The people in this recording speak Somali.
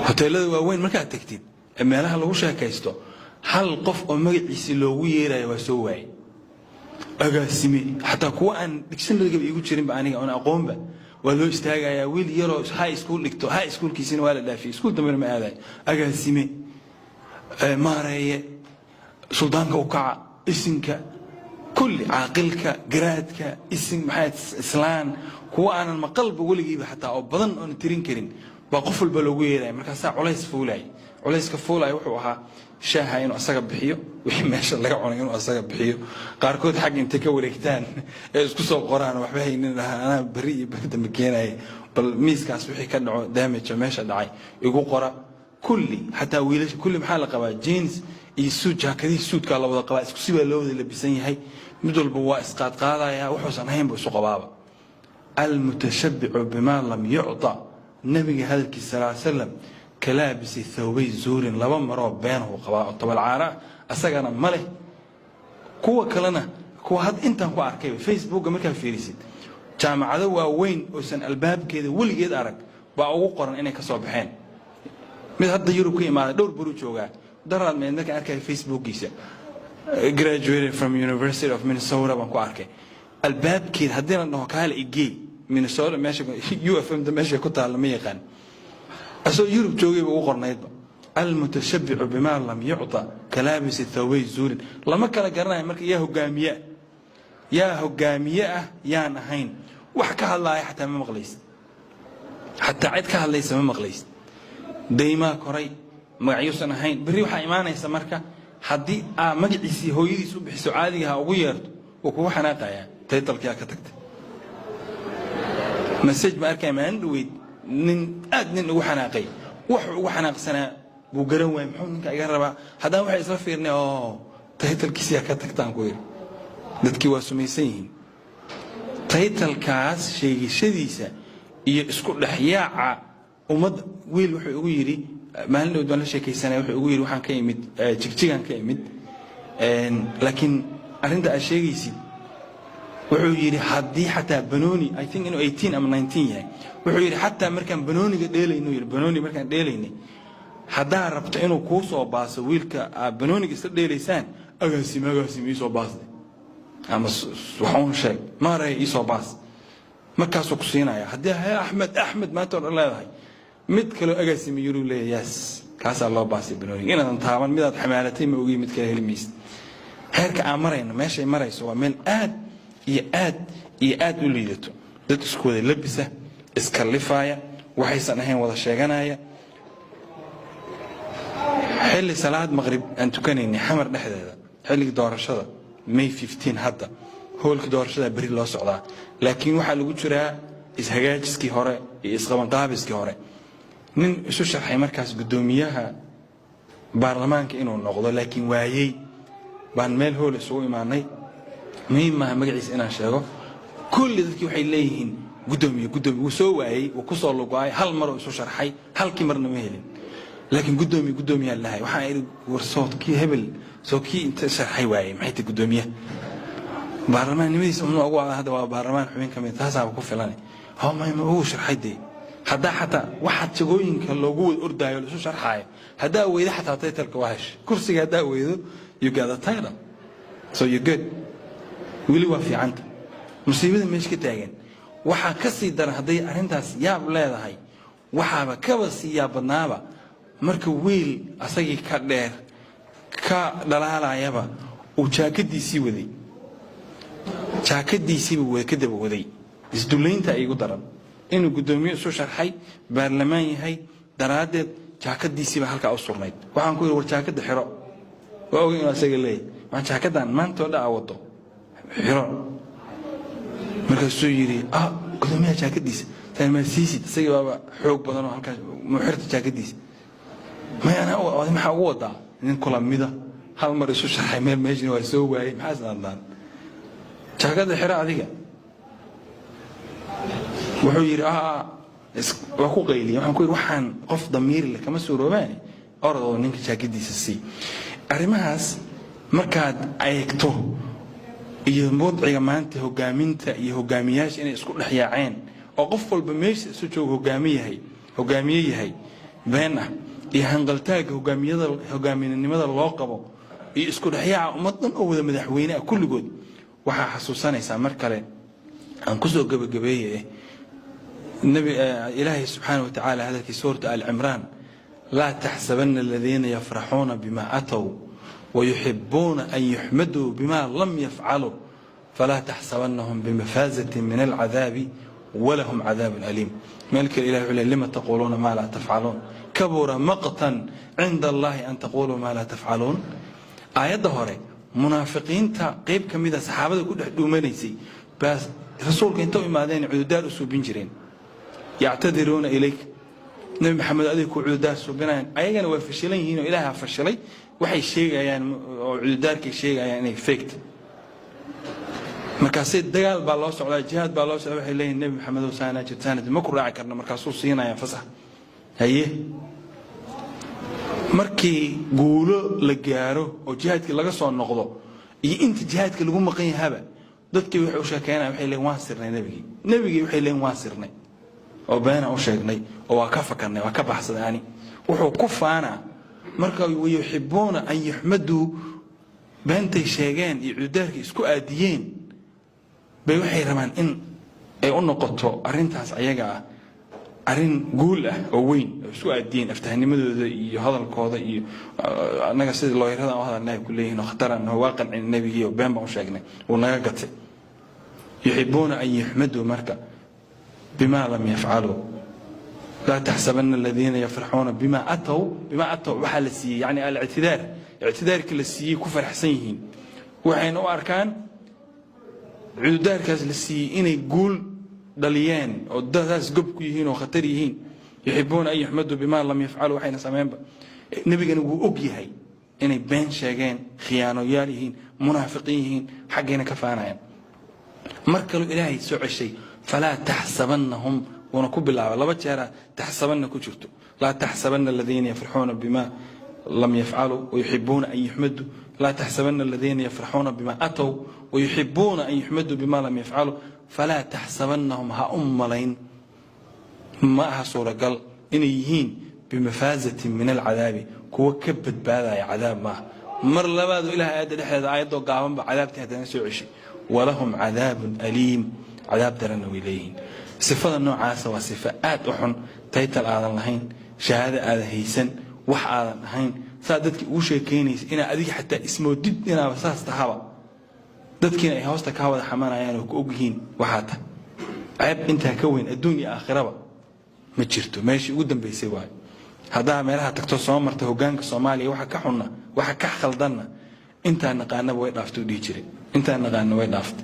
hoteelada waaweyn markaad tagtid meelaha lagu sheekaysto hal qof oo magaciisa loogu yeerayo waa soo waayay agaasime xataa kuwa aan dictionary-ga iigu jirin ba aniga aan aqoonba waa loo istaagayaa wiil yaroo high school dhigto high schoolkiisina waa la dhaafiyay school dambe ma aaday agaasime maareeye suldaanka u kaca isinka kulli caaqilka garaadka isin maxay islaan kuwa aanan maqalba weligiiba xataa oo badan oo tirin karin ba qof walba loogu yeeray markaas culays fuulay culayska fuulay wuxuu ahaa shaaha inuu asaga bixiyo wixii meesha laga cunay inuu asaga bixiyo qaarkood xaq inta ka wareegtaan ee isku soo qoraan waxba haynin ana bari iyo barda makeenay bal miiskaas wixii ka dhaco damage meesha dhacay igu qora kulli hatta wiilasha kulli maxaa la qabaa jeans iyo suit jaakadii suitka la wada qabaa isku si loo wada labisan yahay mid walba waa isqaad qaadaya wuxuusan ahayn buu isu qabaaba المتشبع بما لم يعطى النبي هذا صلى الله عليه وسلم كلابس ثوبي زور لما مروا بينه وقباء طب العراء أسجنا مله كوا كلنا كوا هاد أنت هو أركب فيسبوك أمريكا فيريسيد جامعة وين وسن الباب كذا ولي جد أرك بقوا قرن إنك صباحين من هذا يوروبي ما دور بروجوجا درال من إنك أركب فيسبوك جيسه graduated from University of Minnesota بنكو أركب الباب كذا هدينا إنه كهال إيجي مينيسوتا ماشي UFM ده ماشي كنت على ميقان أسو يوروب جوجي بوقرنا يضع المتشبع بما لم يعطى كلابس الثوبي زور لما كان قرنا مرك يا هجامية يا نهين وحكى الله حتى ما مغليس حتى عد كه الله يسمى مغليس دايما كوري معيوس نهين بريوحة إيمانه يسمرك حدي مجلسي هو يدي سبح سعادها وغيرت وكو حناقة يعني تيتل كيا كتكت مسج بأركي ما عندويد نن أدنى وحناقي وحناق سنة بوجرون ويمحون كأجربا هذا واحد يصفيرني تيتل كيسيا كتكتان كوير dadkii waa sumaysan taytalkaas sheegashadiisa iyo isku dhaxyaaca ummad wiil wuxuu ugu yiri maalin doon la sheekaysanay wuxuu ugu yiri waxaan ka imid jigjigan ka imid laakiin arinta ay sheegaysi wuxuu yiri hadii xataa banooni I think inuu 18 ama 19 yahay wuxuu yiri xataa markaan banooniga dheelayno yiri banooni markaan dheelaynay hadaa rabto inuu ku soo baaso wiilka banooniga isla dheelaysaan agaasimi soo baasay أما وحون شيء ما رأي يسوع باس ما كاسو كسينا يا هدي يا أحمد ما تقول الله هاي مد كلو أجسم يقولوا لي يس كاس الله باس بنوري أنا نتعامل مدة حمالتي موجي مد كله الميست هيك أمرين ماشي مرة يسوع من يأد وليدته ده تسكود لبسه إسكاليفايا وحيس أنا هين وضع شجنايا حل صلاة مغرب أن تكنيني حمر نحد هذا حل دور الشذا May 15 hadda hoolka doorashada bari loo socdaa laakiin waxa lagu jiraa ishagaajiskii hore iyo isqaban qaabiskii hore nin isu sharxay markaas gudoomiyaha baarlamaanka inuu noqdo laakiin waayay baan meel hool isugu imaanay muhiimma magaciisa inaan sheego kulli dadkii waxay leeyihiin gudoomiye uu soo waayay oo ku soo lugaay hal mar oo isu sharxay halkii marna ma helin laakiin gudoomiye lahay waxa ay warsoodkii hebel سوكي أنت شرحي واي محيط القدومية برلمان نمديس أمنو أقوى هذا هو برلمان حبين كم يتهزع وكوف فلاني هو ما هو شرحي دي هذا حتى واحد تقولين كاللوجود أرداي ولا شو شرحي هذا وإذا حتى أعطيت الكواش كرسي هذا وإذا you got a title so you good ولي وفي عنده مصيبة مش كتاجن واحد كسي در هذي أرنتاس يا بلاد هاي واحد كبسي يا بنابا مركو ويل أسيء كدير ka dhalaalayaba uu jaakadiisii waday way ka daba waday isduleynta ay ugu daran inuu gudoomiye soo sharxay baarlamaan yahay daraadeed jaakadiisii ba halka u surnayd waxaan ku yiri war jaakada xiro waa ogeyn inuu asaga leeyahay waxaan jaakadan maanta oo dhaa wado xiro markaasuu yiri gudoomiyaha jaakadiisa tayma siisid isaga baba xoog badan oo halka muxirta jaakadiisa ma ana waxa ugu wadaa nin kula mida hal mar isu sharxay meel meeshii waa soo waayay maxaa sanadaan jaakada xira adiga wuxuu yiri waa ku qeyliyay waxaan ku yiri waxaan qof damiir leh kama soo roobaani ordo ninka jaakadiisa si arimahaas markaad eegto iyo wadciga maanta hogaaminta iyo hogaamiyaasha inay isku dhaxyaaceen oo qof walba meesha isu joogo hogaamiye yahay been ah iyo hanqaltaaga hogaaminimada loo qabo iyo isku dhaxyaaca ummadan oo wada madaxweyne ah kulligood waxaa xasuusanaysaa mar kale aan ku soo gabagabeeyay nabi ilaahay subxaanahu wa tacaala hadalkii suurta al-Imraan لا تحسبن الذين يفرحون بما أتوا ويحبون أن يحمدوا بما لم يفعلوا فلا تحسبنهم بمفازة من العذاب ولهم عذاب أليم ملك الإله لما تقولون ما لا تفعلون كبر مقتا عند الله أن تقولوا ما لا تفعلون آيات ظهري منافقين قيب كم إذا صحابة كل دومانيسي بس رسولك أنتم إمادين عدودار أسوبين جرين يعتذرون إليك نبي محمد أديك عدودار سوبين أيجانا وفشلين هنا إلها فشلي وحي شيء يعني عدودار كشيء يعني فيكت markaasay dagaal baa loo socdaa jihaad baa loo socdaa waxay leeyihiin nabi maxamed oo saanad ma ku raaci karna markaasuu siinaya fasax haye markii guulo la gaaro oo jihaadkii laga soo noqdo iyo inta jihaadka lagu maqan yahaba dadkii waxay u sheekeynayaan waxay leeyihiin waan sirnay nabigii waxay leeyihiin waan sirnay oo beena u sheegnay oo waa ka fakarnay waa ka baxsadaani wuxuu ku faana marka way yuhibbuuna an yuhmadu beentay sheegeen iyo cudaarkii isku aadiyeen bay waxay rabaan in ay u noqoto arintaas ayaga arin guul ah oo weyn isku aadiyeen aftahnimadooda iyo hadalkooda iyo anaga sida loo yiraahdo oo hadalnaa ku leeyihiin khataran oo waaqan in nabiga iyo been ba u sheegnay oo naga gatay yuhibbuuna an yuhmadu marka bima lam yaf'alu لا تحسبن الذين يفرحون بما أتوا وحال السي يعني الاعتذار كل السي كفر حسينين وحين أركان عدار كاس السي إن يقول دليان أو داس قبك يهين وخطر يهين يحبون أن يحمدوا بما لم يفعلوا حين سمعين نبي نقول أبيهاي إن بين شاقين خيانة ياليهين منافقيهين حقين كفانا مركلوا إلهي سوء الشيء فلا تحسبنهم ونكب الله لا بتشارة تحسبن كجرتو لا تحسبن الذين يفرحون بما لم يفعلوا ويحبون أن يحمدوا لا تحسبن الذين يفرحون بما أتوا ويحبون أن يحمدوا بما لم يفعلوا فلا تحسبنهم هأملين ما صورة قال إن يهين بمفازة من العذاب كو كبت بهذا عذاب ما مر لبادو إلى هذا آيات وقاهم بعذاب تهدنا سوعشي ولهم عذاب أليم عذاب درنوا إليهن صفة النوع عاسة وصفات أحن تيتل آذان لهين شهادة آذان هيسن وح آذان لهين سادتك وشي كينيس إنا أذيك حتى اسمه دد إنا بساس تهاوى دد كينا إيهوستك هاوى حمانا يعني وكوكهين وحاتا عيب انت هكوين الدنيا آخرة ما تشرتو ماشي قدام بيسيواي هذا ميلها تكتو صومرته هوغانك صومالي وحا كحونا وحا كحخل دانا انت نقانا ويدافتو ديجري انت نقانا ويدافت